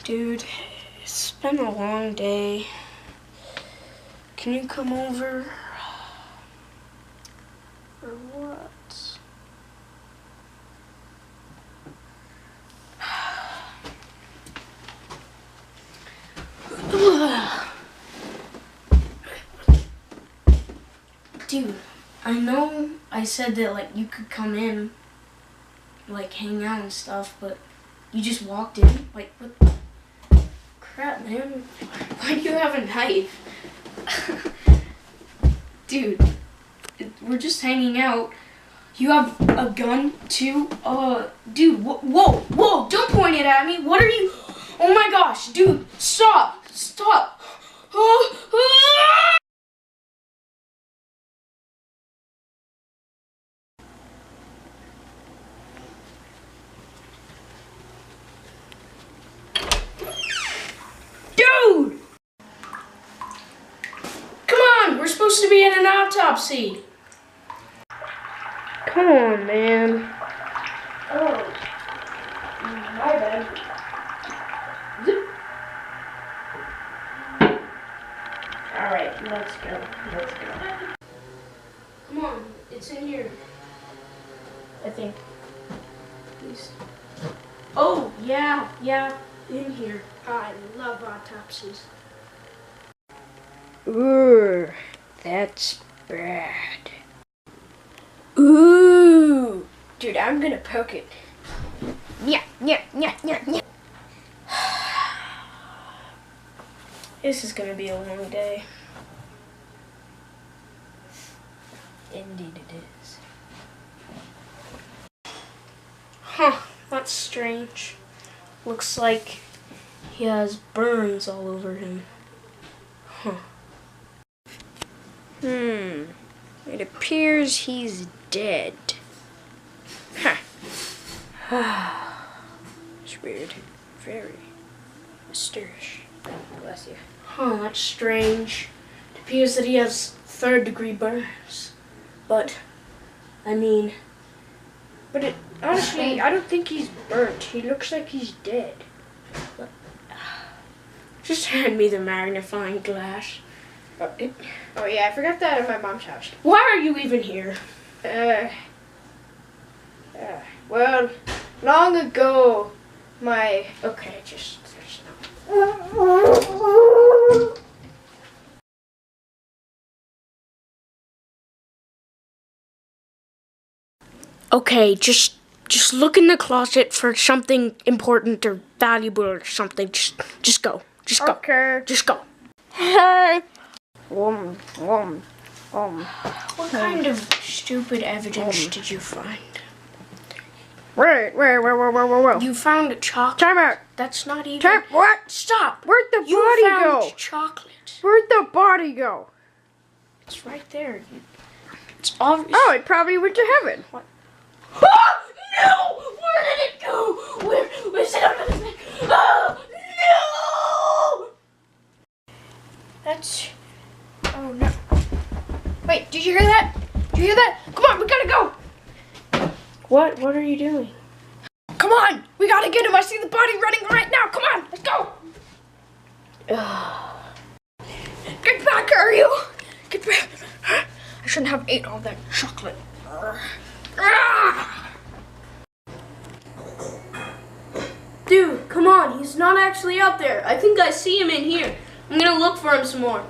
Dude, it's been a long day. Can you come over? Or what? Dude, I know I said that like you could come in, like hang out and stuff, but you just walked in? Like, what the crap, man? Why do you have a knife? Dude, we're just hanging out. You have a gun too? Dude, whoa, don't point it at me. What are you? Oh my gosh, dude, stop. Dude! Come on, we're supposed to be at an autopsy. Come on, man. Oh, my bad. Alright, let's go. Come on, it's in here. I think. Please. Oh, yeah, in here. I love autopsies. Ooh, that's bad. Ooh, dude, I'm gonna poke it. Yeah. This is gonna be a long day. Indeed it is. Huh, that's strange. Looks like he has burns all over him. Huh. It appears he's dead. Huh. It's weird. Very mysterious. Bless you. Huh, that's strange. It appears that he has third-degree burns. But honestly, I don't think he's burnt. He looks like he's dead. But, just hand me the magnifying glass. Oh yeah, I forgot that at my mom's house. Why are you even here? Well, long ago, Okay, just Okay, just look in the closet for something important or valuable or something. Just go. Okay. Just go. Hey. What kind of stupid evidence did you find? Wait. You found a chocolate. Time out. That's not even. What? Stop. Where'd the You body found go? chocolate. Where'd the body go? It's right there. It's obvious. Oh, it probably went to heaven. What? Oh, no! Where did it go? Where's it under the bed? Oh, no! That's... Oh, no. Wait, did you hear that? Come on, we gotta go. What are you doing? Come on, we gotta get him. I see the body running right now. Come on, let's go. Get back, are you? Get back. I shouldn't have ate all that chocolate. Dude, come on. He's not actually out there. I think I see him in here. I'm gonna look for him some more.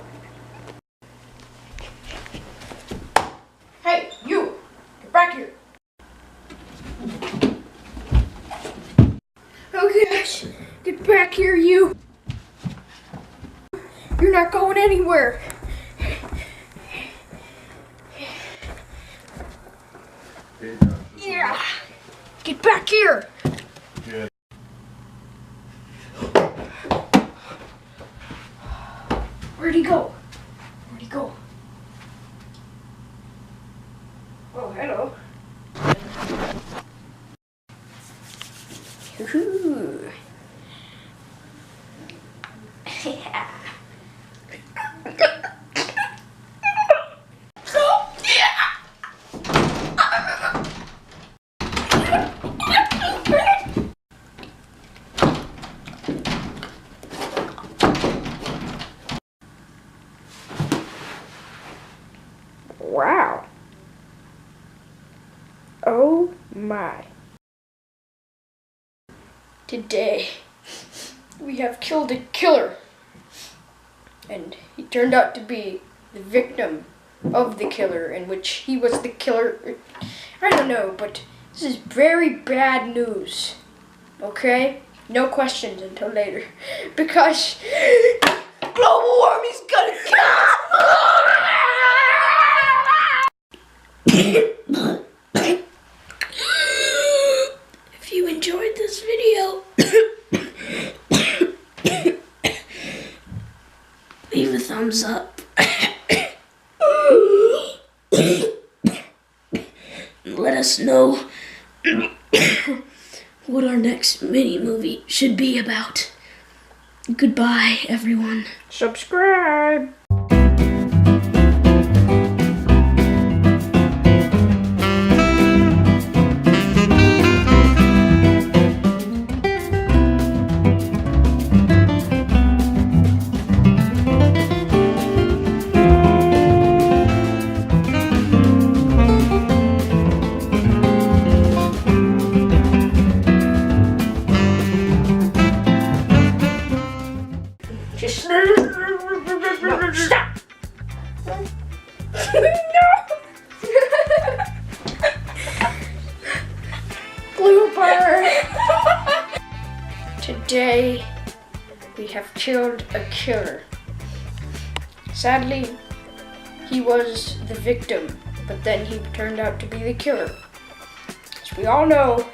Hey, you. Get back here. Oh gosh, get back here, you. You're not going anywhere. Yeah. Get back here. Yeah. Where'd he go? Oh, hello. Ooh. Yeah. Oh my. Today, we have killed a killer. And he turned out to be the victim of the killer, in which he was the killer. I don't know, but this is very bad news. Okay? No questions until later. Because global warming's gonna kill us! If you enjoyed this video, leave a thumbs up. Let us know what our next mini movie should be about. Goodbye, everyone. Subscribe. Just no, stop. No. Blooper. Today we have killed a killer. Sadly, he was the victim, but then he turned out to be the killer. As we all know,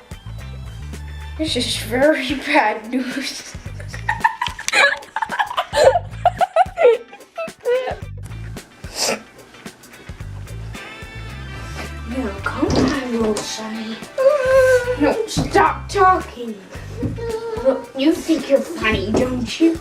this is very bad news. No, come on, little Sonny. No, stop talking. Look, you think you're funny, don't you?